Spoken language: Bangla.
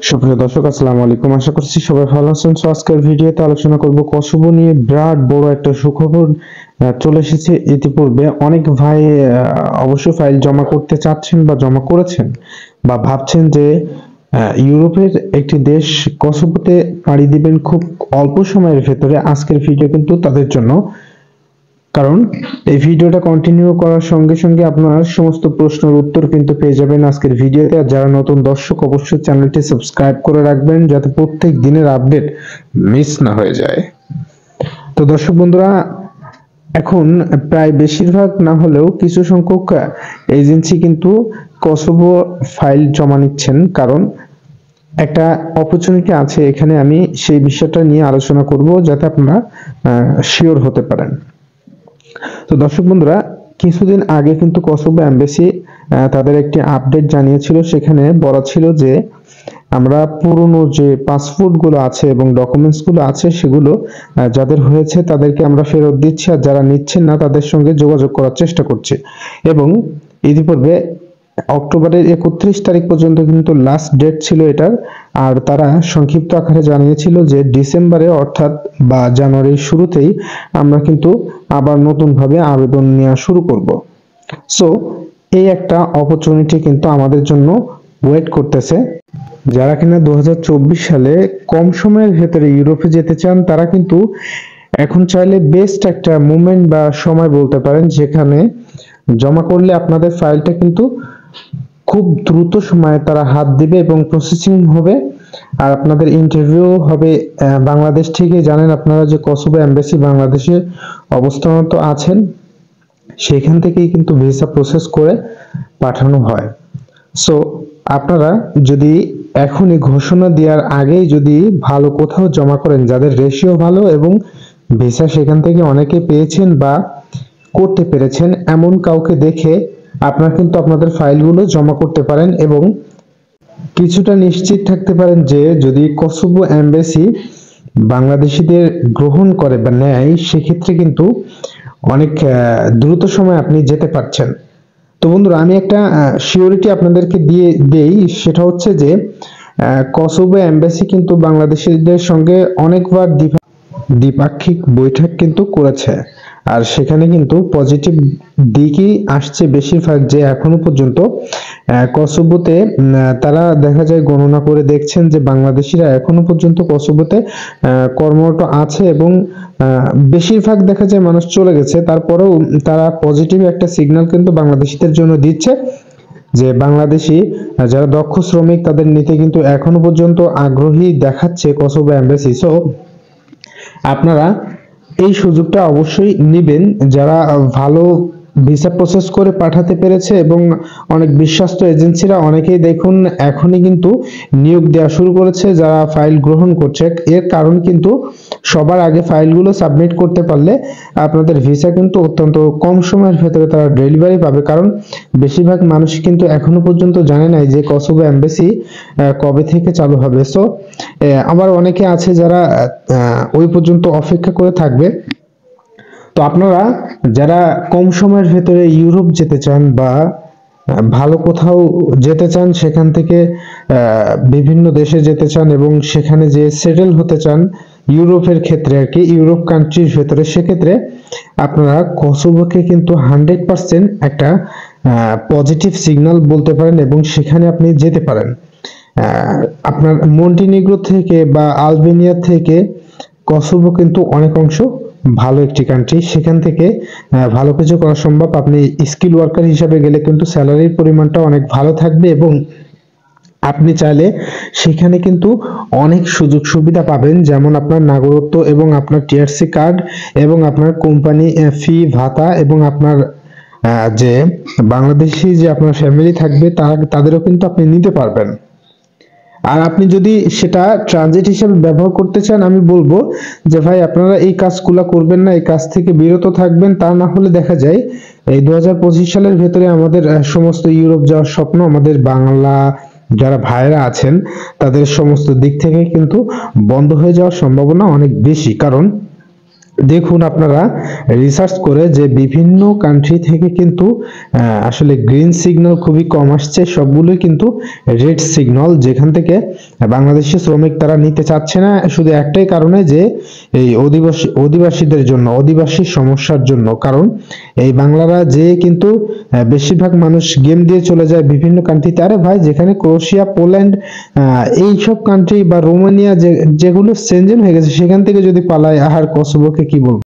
সুপ্রিয় দর্শক, আসসালামু আলাইকুম। আশা করছি সবাই ভালো আছেন। আজকের ভিডিওতে আলোচনা করব কসোভো নিয়ে বিরাট বড় একটা সুখবর চলে এসেছে। ইতিপূর্বে অনেক ভাই অবশ্যই ফাইল জমা করতে চাচ্ছেন বা জমা করেছেন বা ভাবছেন যে ইউরোপের একটি দেশ কসোভোতে পাড়ি দিবেন খুব অল্প সময়ের ভেতরে। আজকের ভিডিও কিন্তু তাদের জন্য, কারণ এই ভিডিওটা কন্টিনিউ করার সঙ্গে সঙ্গে আপনার সমস্ত প্রশ্নের উত্তর কিন্তু পেয়ে যাবেন আজকের ভিডিওতে। আর যারা নতুন দর্শক, অবশ্যই চ্যানেলটি সাবস্ক্রাইব করে রাখবেন যাতে প্রত্যেক দিনের আপডেট মিস না হয়ে যায়। তো দর্শক বন্ধুরা, এখন প্রায় বেশিরভাগ না হলেও কিছু সংখ্যক এজেন্সি কিন্তু কসোভো ফাইল জমা নিচ্ছেন, কারণ একটা অপরচুনিটি আছে এখানে। আমি সেই বিষয়টা নিয়ে আলোচনা করব যাতে আপনারা শিওর হতে পারেন। তো দর্শক বন্ধুরা, কিছুদিন আগে কিন্তু কসোভো এমবাসি তাদের একটি আপডেট জানিয়েছিল। সেখানে বলা ছিল যে আমরা পুরনো যে পাসপোর্ট গুলো আছে এবং ডকুমেন্টস গুলো আছে সেগুলো যাদের হয়েছে তাদেরকে আমরা ফেরত দিচ্ছি, আর যারা নিচ্ছেন না তাদের সঙ্গে যোগাযোগ করার চেষ্টা করছি। এবং ইতিপূর্বে অক্টোবরের 31 তারিখ পর্যন্ত কিন্তু লাস্ট ডেট ছিল এটার। আর তারা সংক্ষিপ্ত আকারে জানিয়েছিল যে ডিসেম্বরে অর্থাৎ বা জানুয়ারির শুরুতেই আমরা কিন্তু আবার নতুন ভাবে আবেদন নেওয়া শুরু করব। সো এই একটা অপরচুনিটি কিন্তু আমাদের জন্য ওয়েট করতেছে। যারা কিনা 2024 সালে কম সময়ের ভেতরে ইউরোপে যেতে চান তারা কিন্তু এখন চাইলে বেস্ট একটা মুভমেন্ট বা সময় বলতে পারেন, যেখানে জমা করলে আপনাদের ফাইলটা কিন্তু খুব দ্রুত সময়ে তারা হাত দিবে এবং প্রসেসিং হবে। আর আপনাদের ইন্টারভিউ হবে বাংলাদেশ থেকে। জানেন আপনারা যে কসোভো এমবাসি বাংলাদেশে অবস্থানত আছেন, সেখান থেকেই কিন্তু ভিসা প্রসেস করে পাঠানো হয়। সো আপনারা যদি এখনই ঘোষণা দেওয়ার আগেই যদি ভালো কোথাও জমা করেন, যাদের রেশিও ভালো এবং ভিসা সেখান থেকে অনেকে পেয়েছেন বা করতে পেরেছেন, এমন কাউকে দেখে আপনারা কিন্তু আপনাদের ফাইলগুলো জমা করতে পারেন এবং কিছুটা নিশ্চিত থাকতে পারেন যে যদি কসোভো এমবাসি বাংলাদেশিদের গ্রহণ করে বা নেয়, সেক্ষেত্রে কিন্তু অনেক দ্রুত সময় আপনি যেতে পারছেন। তো বন্ধুরা, আমি একটা সিওরিটি আপনাদেরকে দিয়ে দেই, সেটা হচ্ছে যে কসোভো এমবাসি কিন্তু বাংলাদেশিদের সঙ্গে অনেকবার দ্বিপাক্ষিক বৈঠক কিন্তু করেছে। আর সেখানে কিন্তু পজিটিভ দিকই আসছে বেশিরভাগ, যে এখনো পর্যন্ত কসোভোতে তারা দেখা যায় গণনা করে দেখছেন যে বাংলাদেশিরা এখনো পর্যন্ত কসোভোতে কর্মরত আছে এবং বেশিরভাগ দেখা যায় মানুষ চলে গেছে। তারপরেও তারা পজিটিভ একটা সিগন্যাল কিন্তু বাংলাদেশিদের জন্য দিচ্ছে যে বাংলাদেশি যারা দক্ষ শ্রমিক তাদের নিতে কিন্তু এখনো পর্যন্ত আগ্রহী দেখাচ্ছে কসোভো এমবাসি। সো আপনারা এই সুযোগটা অবশ্যই নেবেন। যারা ভালো ভিসা প্রসেস করে পাঠাতে পেরেছে এবং অনেক বিশ্বস্ত এজেন্সিরা অনেকেই দেখুন এখনই কিন্তু নিয়োগ দেওয়া শুরু করেছে যারা ফাইল গ্রহণ করছে। এর কারণ কিন্তু সবার আগে ফাইলগুলো সাবমিট করতে পারলে আপনাদের ভিসা কিন্তু অত্যন্ত কম সময়ের ভেতরে তারা ডেলিভারি পাবে, কারণ বেশিরভাগ মানুষ কিন্তু এখনো পর্যন্ত জানে না যে কসোভো এমবাসি কবে থেকে চালু হবে। সো আবার অনেকে আছে যারা ওই পর্যন্ত অপেক্ষা করে থাকবে। তো আপনারা যারা কম সময়ের ভেতরে ইউরোপ যেতে চান বা ভালো কোথাও যেতে চান, সেখান থেকে বিভিন্ন দেশে যেতে চান এবং সেখানে যে সেটেল হতে চান ইউরোপের ক্ষেত্রে আর কি, ইউরোপ কান্ট্রির ভেতরে, সেক্ষেত্রে আপনারা কসোভোকে কিন্তু 100% একটা পজিটিভ সিগন্যাল বলতে পারেন এবং সেখানে আপনি যেতে পারেন। আপনার মন্টিনিগ্রো থেকে বা আলবেনিয়া থেকে কসোভো কিন্তু অনেক অংশ ভালো একটি কান্ট্রি, সেখান থেকে ভালো কিছু করা সম্ভব। আপনি স্কিল ওয়ার্কার হিসাবে গেলে কিন্তু স্যালারির পরিমাণটা অনেক ভালো থাকবে এবং আপনি চাইলে সেখানে কিন্তু অনেক সুযোগ সুবিধা পাবেন, যেমন আপনার নাগরিকত্ব এবং আপনার টিআরসি কার্ড এবং আপনার কোম্পানি ফি ভাতা এবং আপনার যে বাংলাদেশি যে আপনার ফ্যামিলি থাকবে তাদেরও কিন্তু আপনি নিতে পারবেন। আর আপনি যদি সেটা ট্রানজিট হিসেবে ব্যবহার করতে চান, আমি বলবো যে ভাই আপনারা এই কাজগুলো করবেন না, এই কাজ থেকে বিরত থাকবেন। তা না হলে দেখা যায় এই 2025 সালের ভেতরে আমাদের সমস্ত ইউরোপ যাওয়ার স্বপ্ন, আমাদের বাংলা যারা ভাইরা আছেন তাদের সমস্ত দিক থেকে কিন্তু বন্ধ হয়ে যাওয়ার সম্ভাবনা অনেক বেশি। কারণ দেখুন আপনারা রিসার্চ করে যে বিভিন্ন কান্ট্রি থেকে কিন্তু আসলে গ্রিন সিগন্যাল খুবই কম আসছে, সবগুলোই কিন্তু রেড সিগন্যাল, যেখান থেকে বাংলাদেশি শ্রমিক তারা নিতে চাচ্ছে না শুধু একটাই কারণে যে এই অধিবাসীদের জন্য, অধিবাসী সমস্যার জন্য। কারণ এই বাংলারা যে কিন্তু বেশিরভাগ মানুষ গেম দিয়ে চলে যায় বিভিন্ন কান্ট্রিতে। আরে ভাই, যেখানে ক্রোয়েশিয়া, পোল্যান্ড এইসব কান্ট্রি বা রোমানিয়া যেগুলো সেনজেন হয়ে গেছে সেখান থেকে যদি পালায়, আর কসোভোকে কি বলবো।